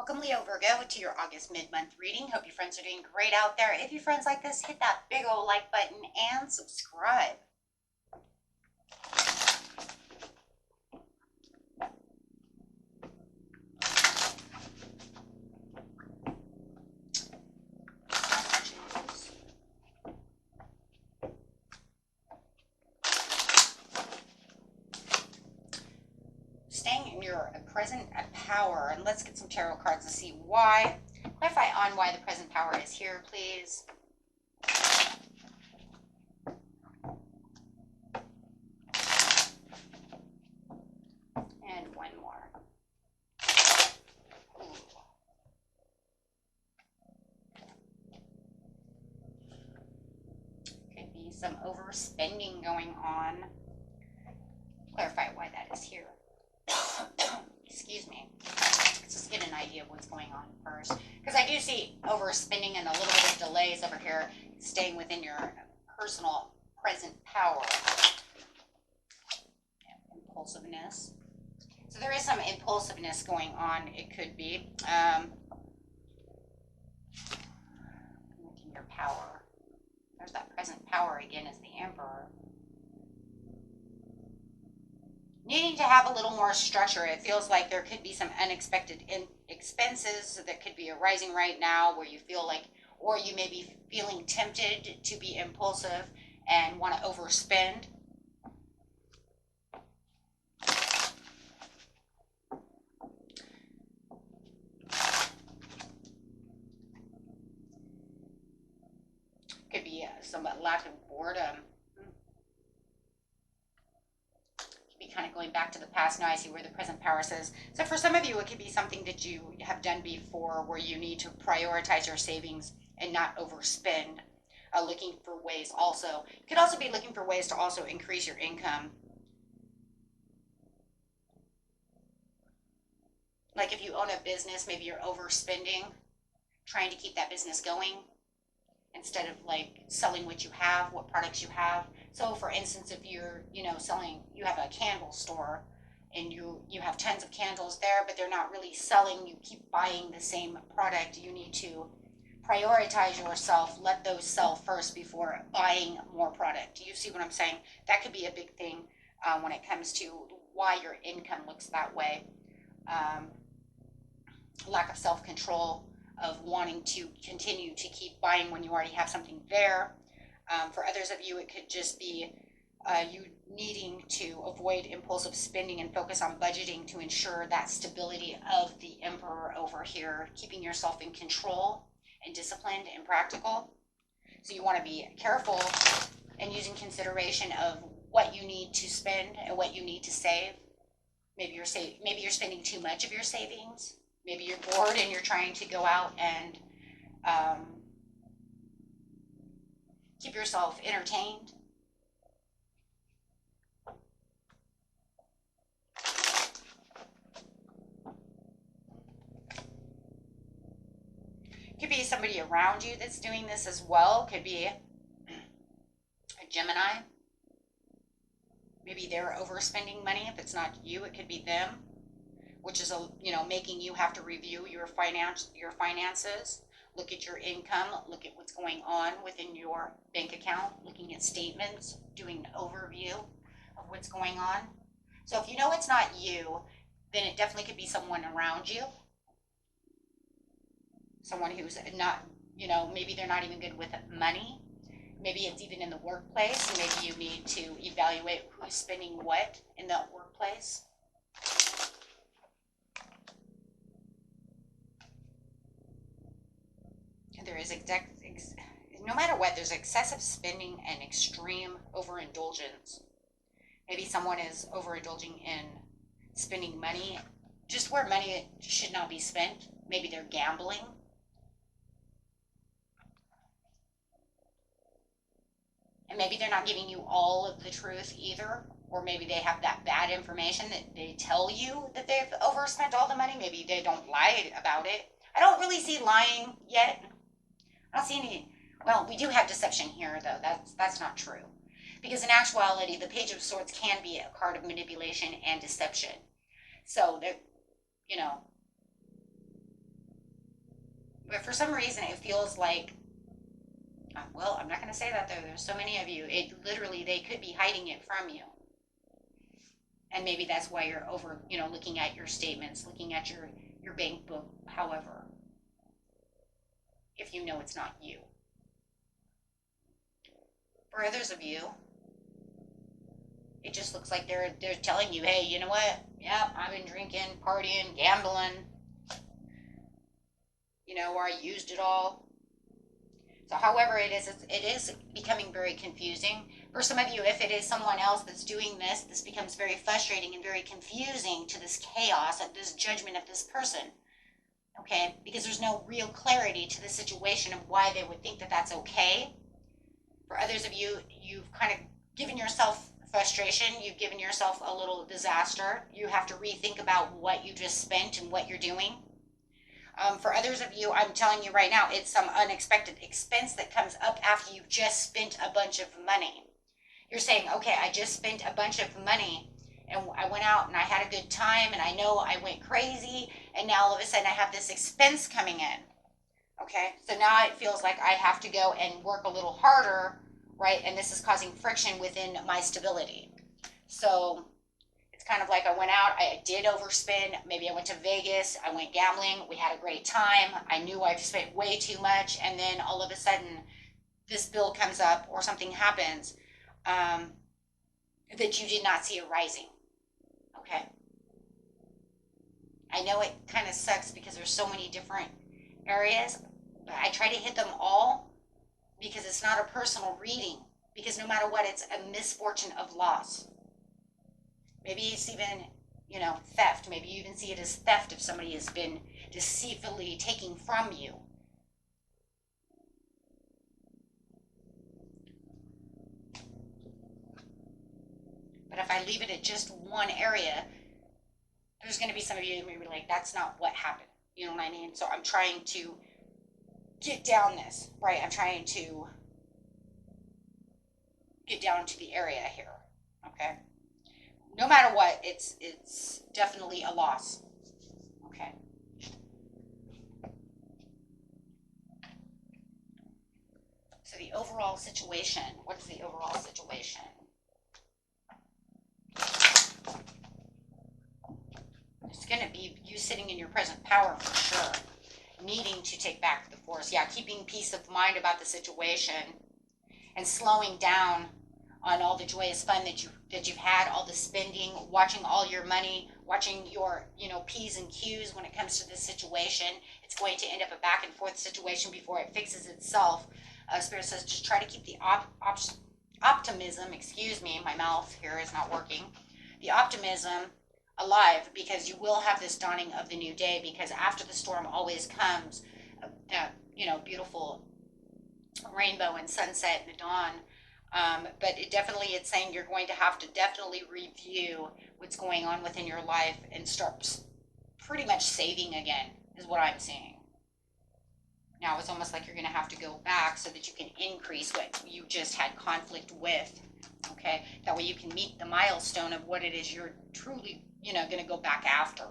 Welcome, Leo Virgo, to your August mid-month reading. Hope your friends are doing great out there. If your friends like this, hit that big old like button and subscribe. Staying in your present power, and let's get some tarot cards to see why. Clarify on why the present power is here, please. And one more. Ooh. Could be some overspending going on. Clarify why that is here. Excuse me. Let's just get an idea of what's going on first. Because I do see overspending and a little bit of delays over here, staying within your personal present power. Impulsiveness. So there is some impulsiveness going on, it could be. Looking your power. There's that present power again as the Emperor. Needing to have a little more structure. It feels like there could be some unexpected expenses that could be arising right now where you feel like, or you may be feeling tempted to be impulsive and want to overspend. Could be some lack of boredom. Kind of going back to the past. Now I see where the present power says. So for some of you, it could be something that you have done before where you need to prioritize your savings and not overspend. Looking for ways also. You could also be looking for ways to also increase your income. Like if you own a business, maybe you're overspending, trying to keep that business going instead of like selling what you have, what products you have. So for instance, if you're, selling, you have a candle store and you have tons of candles there, but they're not really selling, you keep buying the same product, you need to prioritize yourself, let those sell first before buying more product. Do you see what I'm saying? That could be a big thing when it comes to why your income looks that way. Lack of self-control, of wanting to continue to keep buying when you already have something there. For others of you, it could just be you needing to avoid impulsive spending and focus on budgeting to ensure that stability of the Emperor over here, keeping yourself in control and disciplined and practical. So you want to be careful and using consideration of what you need to spend and what you need to save. Maybe you're spending too much of your savings. Maybe you're bored and you're trying to go out and keep yourself entertained. Could be somebody around you that's doing this as well. Could be a Gemini. Maybe they're overspending money. If it's not you, it could be them, which is making you have to review your finances. Look at your income, look at what's going on within your bank account, looking at statements, doing an overview of what's going on. So if you know it's not you, then it definitely could be someone around you. Someone who's not, maybe they're not even good with money. Maybe it's even in the workplace. Maybe you need to evaluate who's spending what in that workplace. There is no matter what, there's excessive spending and extreme overindulgence. Maybe someone is overindulging in spending money just where money should not be spent. Maybe they're gambling. And maybe they're not giving you all of the truth either. Or maybe they have that bad information that they tell you that they've overspent all the money. Maybe they don't lie about it. I don't really see lying yet. I don't see any. Well, we do have deception here, though. That's not true. Because in actuality, the Page of Swords can be a card of manipulation and deception. So, But for some reason, it feels like, well, I'm not going to say that though. There's so many of you. It literally, they could be hiding it from you. And maybe that's why you're over, looking at your statements, looking at your bank book, however, if you know it's not you. For others of you, it just looks like they're telling you, hey, you know what? Yeah, I've been drinking, partying, gambling, or I used it all. So however it is becoming very confusing. For some of you, if it is someone else that's doing this becomes very frustrating and very confusing to this chaos, at this judgment of this person. Okay? Because there's no real clarity to the situation of why they would think that that's okay. For others of you, you've kind of given yourself frustration. You've given yourself a little disaster. You have to rethink about what you just spent and what you're doing. For others of you, I'm telling you right now, it's some unexpected expense that comes up after you've just spent a bunch of money. You're saying, okay, I just spent a bunch of money and I went out and I had a good time and I know I went crazy and now all of a sudden I have this expense coming in. Okay, so now it feels like I have to go and work a little harder, right? And this is causing friction within my stability. So it's kind of like I went out, I did overspend. Maybe I went to Vegas, I went gambling, we had a great time. I knew I've spent way too much. And then all of a sudden this bill comes up or something happens that you did not see arising. Okay. I know it kind of sucks because there's so many different areas, but I try to hit them all because it's not a personal reading, because no matter what, it's a misfortune of loss. Maybe it's even, theft. Maybe you even see it as theft if somebody has been deceitfully taking from you. But if I leave it at just one area, there's going to be some of you who may be like, that's not what happened. You know what I mean? So I'm trying to get down this, right? I'm trying to get down to the area here, okay? No matter what, it's definitely a loss, okay? So the overall situation, what is the overall situation? It's going to be you sitting in your present power for sure, needing to take back the force. Yeah, keeping peace of mind about the situation and slowing down on all the joyous fun that you've had, all the spending, watching all your money, watching your P's and Q's when it comes to this situation. It's going to end up a back and forth situation before it fixes itself. Spirit says just try to keep the optimism. Excuse me, my mouth here is not working. The optimism alive, because you will have this dawning of the new day, because after the storm always comes beautiful rainbow and sunset and the dawn. But it's saying you're going to have to definitely review what's going on within your life and start pretty much saving again, is what I'm seeing. Now it's almost like you're going to have to go back so that you can increase what you just had conflict with. Okay, that way you can meet the milestone of what it is you're truly, going to go back after.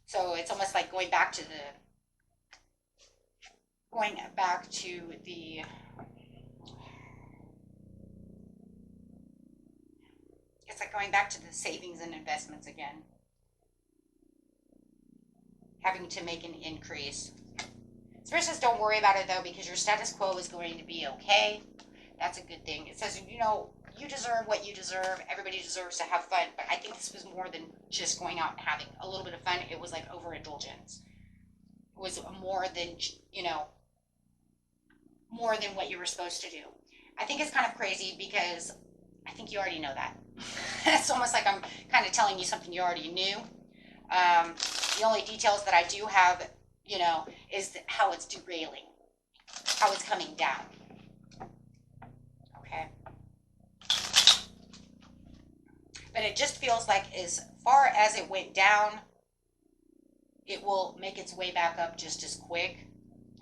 So it's almost like going back to the it's like going back to the savings and investments again. Having to make an increase. Spirit says don't worry about it though, because your status quo is going to be okay. That's a good thing. It says, you deserve what you deserve. Everybody deserves to have fun. But I think this was more than just going out and having a little bit of fun. It was like overindulgence. It was more than, more than what you were supposed to do. I think it's kind of crazy because I think you already know that. It's almost like I'm kind of telling you something you already knew. The only details that I do have, is how it's derailing, how it's coming down. Okay. But it just feels like as far as it went down, it will make its way back up just as quick.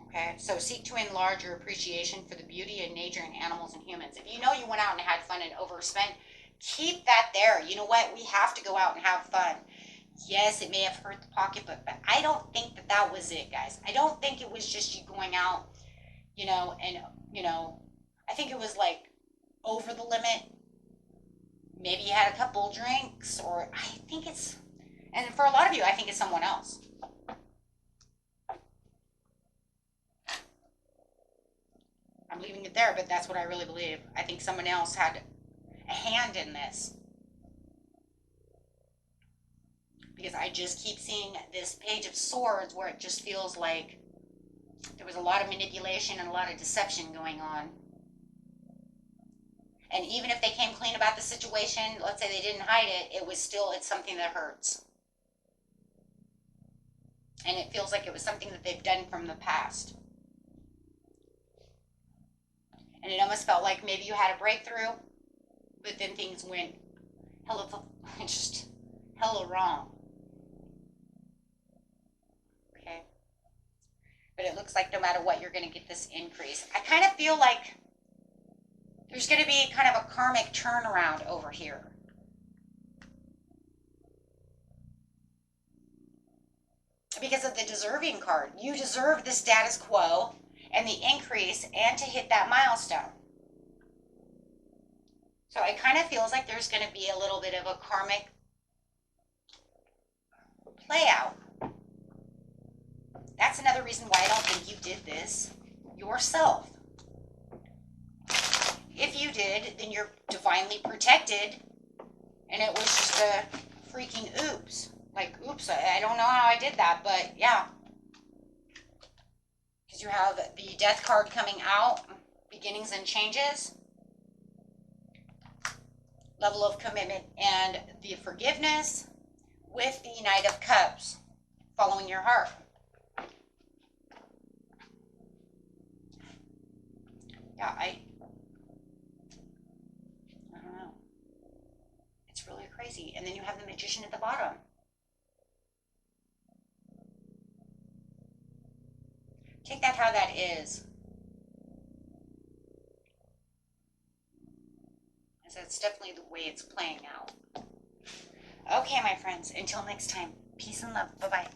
Okay, so seek to enlarge your appreciation for the beauty in nature and animals and humans. If you know you went out and had fun and overspent, keep that there. You know what? We have to go out and have fun. Yes, it may have hurt the pocketbook, but I don't think that that was it, guys. I don't think it was just you going out, and, I think it was like over the limit. Maybe you had a couple drinks, or I think it's, and for a lot of you, I think it's someone else. I'm leaving it there, but that's what I really believe. I think someone else had a hand in this. Because I just keep seeing this Page of Swords where it just feels like there was a lot of manipulation and a lot of deception going on. And even if they came clean about the situation, let's say they didn't hide it, it's something that hurts. And it feels like it was something that they've done from the past. And it almost felt like maybe you had a breakthrough, but then things went hella wrong. Okay. But it looks like no matter what, you're going to get this increase. I kind of feel like there's going to be kind of a karmic turnaround over here. Because of the deserving card. You deserve the status quo and the increase and to hit that milestone. So it kind of feels like there's going to be a little bit of a karmic play out. That's another reason why I don't think you did this yourself. If you did, then you're divinely protected, and it was just a freaking oops. Like, oops, I don't know how I did that, but yeah. Because you have the Death card coming out, beginnings and changes, level of commitment, and the forgiveness with the Knight of Cups, following your heart. Yeah, I don't know. It's really crazy. And then you have the Magician at the bottom. Take that how that is. Because that's definitely the way it's playing out. Okay, my friends, until next time, peace and love. Bye-bye.